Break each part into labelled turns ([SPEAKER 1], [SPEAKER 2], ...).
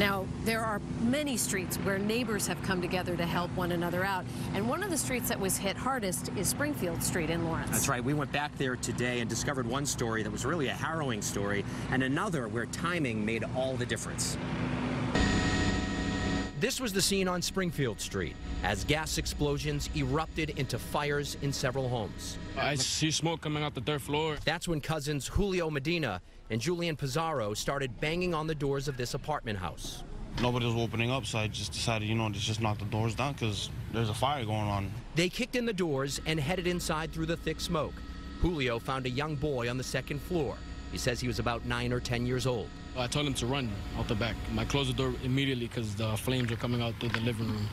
[SPEAKER 1] Now, there are many streets where neighbors have come together to help one another out. And one of the streets that was hit hardest is Springfield Street in Lawrence.
[SPEAKER 2] That's right. We went back there today and discovered one story that was really a harrowing story, and another where timing made all the difference. This was the scene on Springfield Street as gas explosions erupted into fires in several homes.
[SPEAKER 3] I see smoke coming out the third floor.
[SPEAKER 2] That's when cousins Julio Medina and Julian Pizarro started banging on the doors of this apartment house.
[SPEAKER 4] Nobody was opening up, so I just decided, to just knock the doors down because there's a fire going on.
[SPEAKER 2] They kicked in the doors and headed inside through the thick smoke. Julio found a young boy on the second floor. He says he was about 9 or 10 years old.
[SPEAKER 3] I told him to run out the back. I closed the door immediately because the flames were coming out through the living room.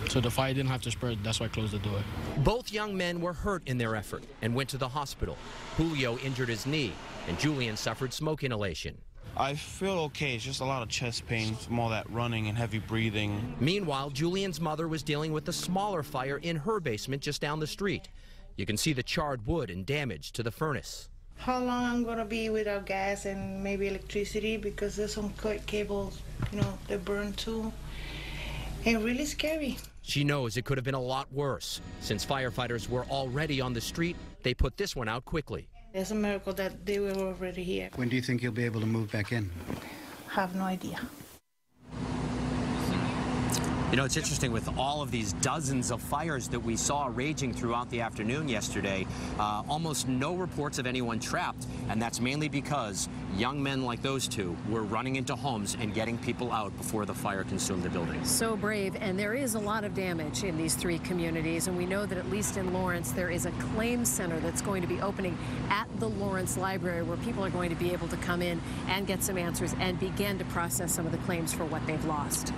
[SPEAKER 3] So the fire didn't have to spread, that's why I closed the door.
[SPEAKER 2] Both young men were hurt in their effort and went to the hospital. Julio injured his knee, and Julian suffered smoke inhalation.
[SPEAKER 4] I feel okay. It's just a lot of chest pain from all that running and heavy breathing.
[SPEAKER 2] Meanwhile, Julian's mother was dealing with a smaller fire in her basement just down the street. You can see the charred wood and damage to the furnace.
[SPEAKER 5] How long I'm going to be without gas and maybe electricity, because there's some cables, that burn too. And really scary.
[SPEAKER 2] She knows it could have been a lot worse. Since firefighters were already on the street, they put this one out quickly.
[SPEAKER 5] It's a miracle that they were already here.
[SPEAKER 6] When do you think you'll be able to move back in?
[SPEAKER 5] Have no idea.
[SPEAKER 2] It's interesting with all of these dozens of fires that we saw raging throughout the afternoon yesterday, almost no reports of anyone trapped, and that's mainly because young men like those two were running into homes and getting people out before the fire consumed the building.
[SPEAKER 1] So brave, and there is a lot of damage in these three communities, and we know that at least in Lawrence there is a claims center that's going to be opening at the Lawrence Library where people are going to be able to come in and get some answers and begin to process some of the claims for what they've lost.